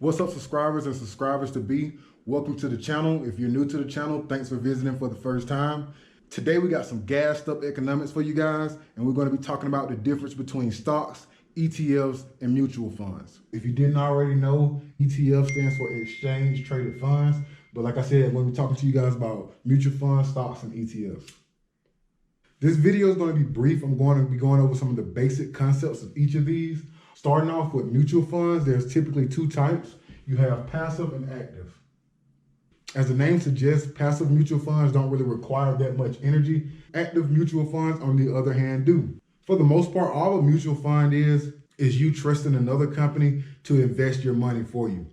What's up, subscribers and subscribers to be? Welcome to the channel. If you're new to the channel, thanks for visiting for the first time. Today we got some gassed up economics for you guys, and we're going to be talking about the difference between stocks, ETFs, and mutual funds. If you didn't already know, ETF stands for exchange traded funds. But like I said, we're going to be talking to you guys about mutual funds, stocks, and ETFs. This video is going to be brief. I'm going to be going over some of the basic concepts of each of these. Starting off with mutual funds, there's typically two types. You have passive and active. As the name suggests, passive mutual funds don't really require that much energy. Active mutual funds, on the other hand, do. For the most part, all a mutual fund is you trusting another company to invest your money for you.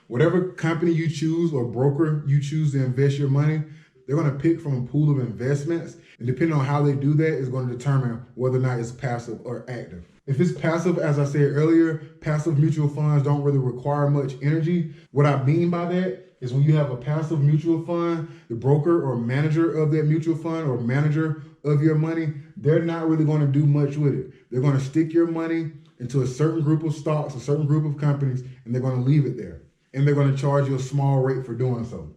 Whatever company you choose or broker you choose to invest your money, they're going to pick from a pool of investments, and depending on how they do that is going to determine whether or not it's passive or active. If it's passive, as I said earlier, passive mutual funds don't really require much energy. What I mean by that is when you have a passive mutual fund, the broker or manager of that mutual fund or manager of your money, they're not really going to do much with it. They're going to stick your money into a certain group of stocks, a certain group of companies, and they're going to leave it there. And they're going to charge you a small rate for doing so.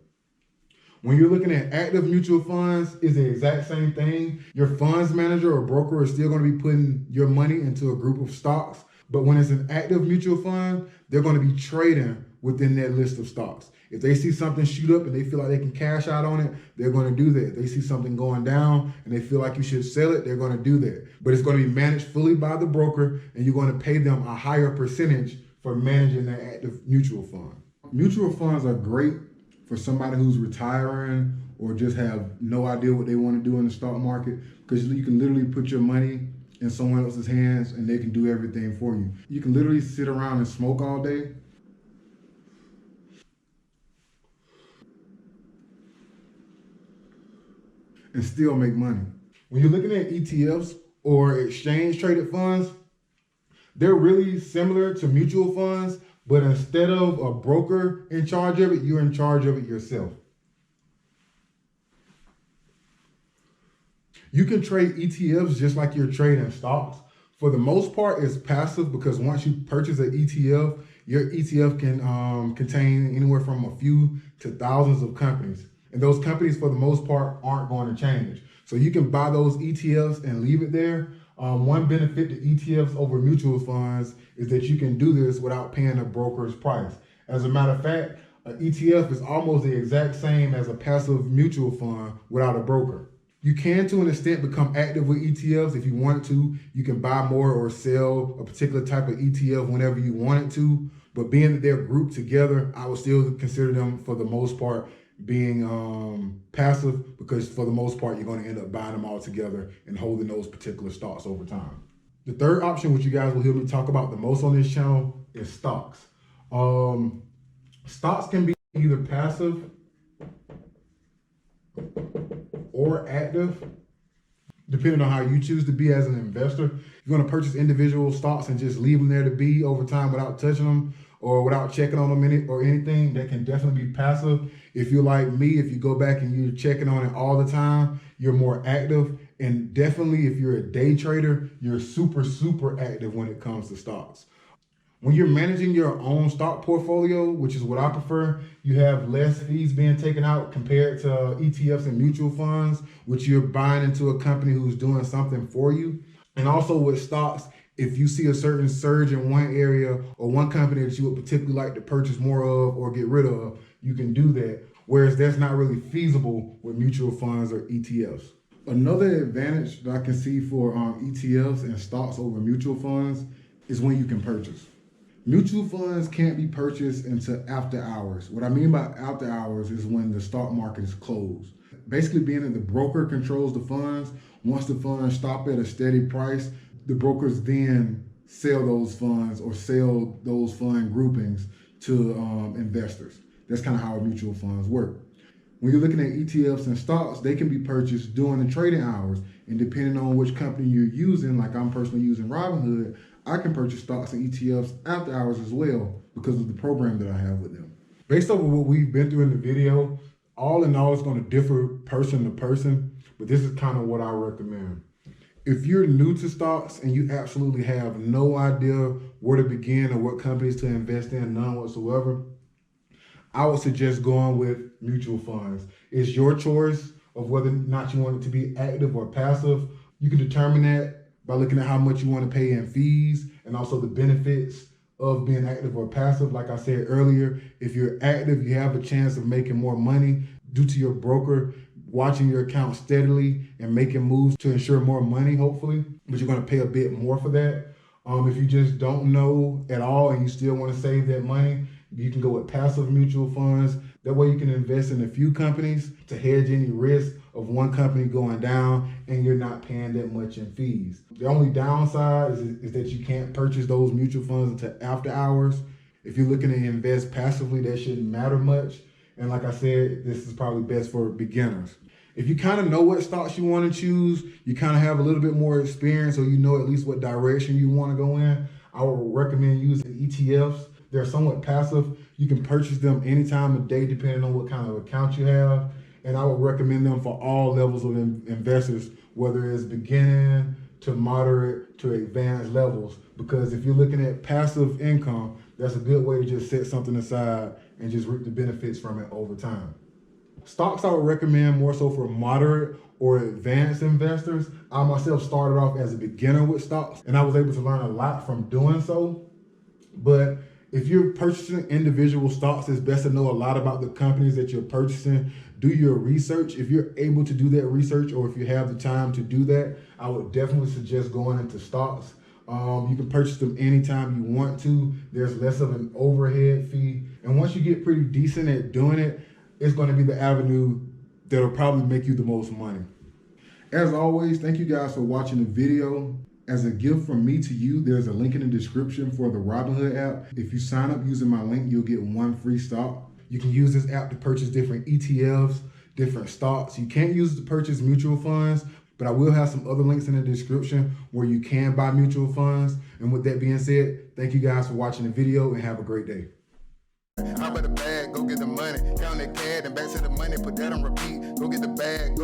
When you're looking at active mutual funds, it's the exact same thing. Your funds manager or broker is still going to be putting your money into a group of stocks. But when it's an active mutual fund, they're going to be trading within that list of stocks. If they see something shoot up and they feel like they can cash out on it, they're going to do that. If they see something going down and they feel like you should sell it, they're going to do that. But it's going to be managed fully by the broker, and you're going to pay them a higher percentage for managing that active mutual fund. Mutual funds are great for somebody who's retiring or just have no idea what they want to do in the stock market, because you can literally put your money in someone else's hands and they can do everything for you. You can literally sit around and smoke all day and still make money. When you're looking at ETFs or exchange traded funds, they're really similar to mutual funds, but instead of a broker in charge of it, you're in charge of it yourself. You can trade ETFs just like you're trading stocks. For the most part, it's passive because once you purchase an ETF, your ETF can contain anywhere from a few to thousands of companies. And those companies, for the most part, aren't going to change. So you can buy those ETFs and leave it there. One benefit to ETFs over mutual funds is that you can do this without paying a broker's price. As a matter of fact, an ETF is almost the exact same as a passive mutual fund without a broker. You can, to an extent, become active with ETFs if you want to. You can buy more or sell a particular type of ETF whenever you want it to. But being that they're grouped together, I would still consider them, for the most part, being passive, because for the most part, you're going to end up buying them all together and holding those particular stocks over time. The third option, which you guys will hear me talk about the most on this channel, is stocks. Stocks can be either passive or active, depending on how you choose to be as an investor. If you're going to purchase individual stocks and just leave them there to be over time without touching them or without checking on them or anything, that can definitely be passive. If you're like me, if you go back and you're checking on it all the time, you're more active. And definitely if you're a day trader, you're super, super active when it comes to stocks. When you're managing your own stock portfolio, which is what I prefer, you have less fees being taken out compared to ETFs and mutual funds, which you're buying into a company who's doing something for you. And also with stocks, if you see a certain surge in one area or one company that you would particularly like to purchase more of or get rid of, you can do that. Whereas that's not really feasible with mutual funds or ETFs. Another advantage that I can see for ETFs and stocks over mutual funds is when you can purchase. Mutual funds can't be purchased until after hours. What I mean by after hours is when the stock market is closed. Basically, being that the broker controls the funds, once the funds stop at a steady price, the brokers then sell those funds or sell those fund groupings to investors. That's kind of how mutual funds work. When you're looking at ETFs and stocks, they can be purchased during the trading hours. And depending on which company you're using, like I'm personally using Robinhood, I can purchase stocks and ETFs after hours as well because of the program that I have with them. Based on what we've been through in the video, all in all, it's going to differ person to person, but this is kind of what I recommend. If you're new to stocks and you absolutely have no idea where to begin or what companies to invest in, none whatsoever, I would suggest going with mutual funds. It's your choice of whether or not you want it to be active or passive. You can determine that by looking at how much you want to pay in fees and also the benefits of being active or passive. Like I said earlier, if you're active, you have a chance of making more money due to your broker watching your account steadily and making moves to ensure more money, hopefully, but you're going to pay a bit more for that. If you just don't know at all and you still want to save that money, you can go with passive mutual funds. That way you can invest in a few companies to hedge any risk of one company going down and you're not paying that much in fees. The only downside is that you can't purchase those mutual funds until after hours. If you're looking to invest passively, that shouldn't matter much. And like I said, this is probably best for beginners. If you kind of know what stocks you want to choose, you kind of have a little bit more experience, or you know at least what direction you want to go in, I would recommend using ETFs. They're somewhat passive. You can purchase them any time of day depending on what kind of account you have. And I would recommend them for all levels of investors, whether it's beginning to moderate to advanced levels. Because if you're looking at passive income, that's a good way to just set something aside and just reap the benefits from it over time. Stocks I would recommend more so for moderate or advanced investors. I myself started off as a beginner with stocks and I was able to learn a lot from doing so. But if you're purchasing individual stocks, it's best to know a lot about the companies that you're purchasing. Do your research. If you're able to do that research, or if you have the time to do that, I would definitely suggest going into stocks. You can purchase them anytime you want to. There's less of an overhead fee. And once you get pretty decent at doing it, it's going to be the avenue that'll probably make you the most money. As always, thank you guys for watching the video. As a gift from me to you, there's a link in the description for the Robinhood app. If you sign up using my link, you'll get one free stock. You can use this app to purchase different ETFs, different stocks. You can't use it to purchase mutual funds, but I will have some other links in the description where you can buy mutual funds. And with that being said, thank you guys for watching the video and have a great day. Hop in the bag, go get the money, count that cash and back to the money, put that on repeat. Go get the bag,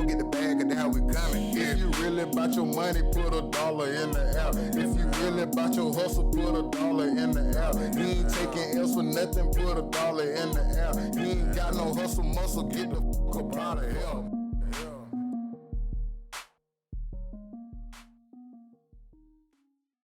and that's how we coming. If you really about your money, put $1 in the app. If you really about your hustle, put $1 in the app. You ain't taking else for nothing, put $1 in the app. You ain't got no hustle muscle, get the fuck up out of here.